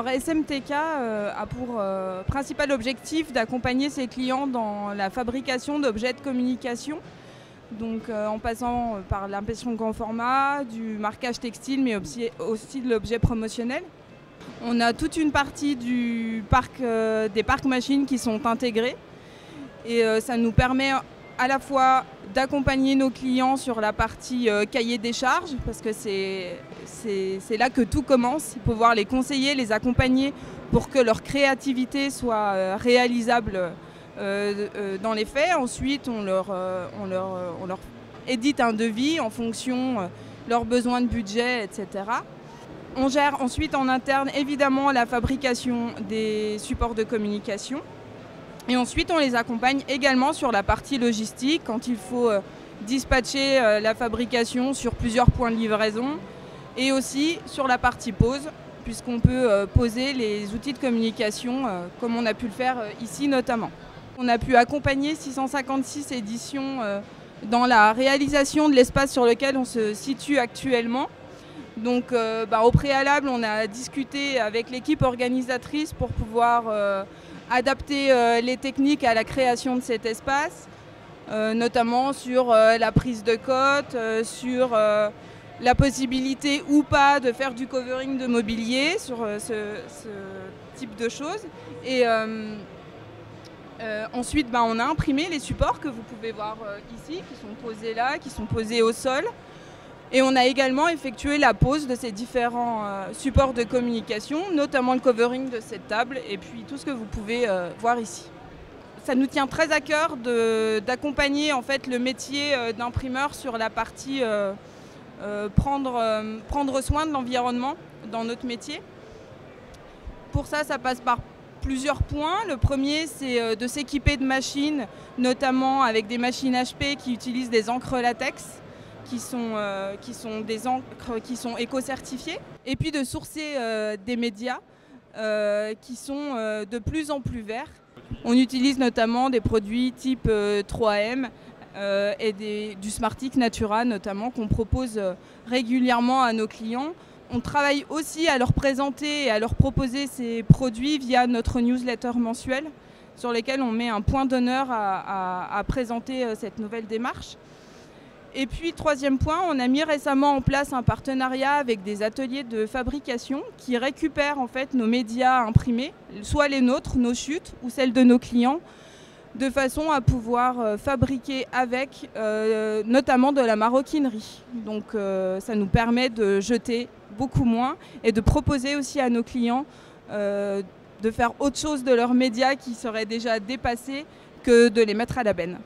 Alors SMTK a pour principal objectif d'accompagner ses clients dans la fabrication d'objets de communication, donc en passant par l'impression grand format, du marquage textile, mais aussi de l'objet promotionnel. On a toute une partie du parc, des parcs machines qui sont intégrés et ça nous permet à la fois d'accompagner nos clients sur la partie cahier des charges, parce que c'est là que tout commence, pouvoir les conseiller, les accompagner pour que leur créativité soit réalisable dans les faits. Ensuite, on leur édite un devis en fonction de leurs besoins de budget, etc. On gère ensuite en interne évidemment la fabrication des supports de communication. Et ensuite, on les accompagne également sur la partie logistique, quand il faut dispatcher la fabrication sur plusieurs points de livraison, et aussi sur la partie pose, puisqu'on peut poser les outils de communication, comme on a pu le faire ici notamment. On a pu accompagner 656 éditions dans la réalisation de l'espace sur lequel on se situe actuellement. Donc au préalable, on a discuté avec l'équipe organisatrice pour pouvoir adapter les techniques à la création de cet espace, notamment sur la prise de cote, sur la possibilité ou pas de faire du covering de mobilier, sur ce type de choses. Et ensuite, on a imprimé les supports que vous pouvez voir ici, qui sont posés là, qui sont posés au sol. Et on a également effectué la pose de ces différents supports de communication, notamment le covering de cette table et puis tout ce que vous pouvez voir ici. Ça nous tient très à cœur d'accompagner en fait le métier d'imprimeur sur la partie prendre soin de l'environnement dans notre métier. Pour ça, ça passe par plusieurs points. Le premier, c'est de s'équiper de machines, notamment avec des machines HP qui utilisent des encres latex, qui sont des encres qui sont éco-certifiées, et puis de sourcer des médias qui sont de plus en plus verts. On utilise notamment des produits type 3M et du Smartick Natura notamment, qu'on propose régulièrement à nos clients. On travaille aussi à leur présenter et à leur proposer ces produits via notre newsletter mensuelle, sur lesquels on met un point d'honneur à présenter cette nouvelle démarche. Et puis, troisième point, on a mis récemment en place un partenariat avec des ateliers de fabrication qui récupèrent en fait nos médias imprimés, soit les nôtres, nos chutes, ou celles de nos clients, de façon à pouvoir fabriquer avec notamment de la maroquinerie. Donc ça nous permet de jeter beaucoup moins et de proposer aussi à nos clients de faire autre chose de leurs médias qui seraient déjà dépassés que de les mettre à la benne.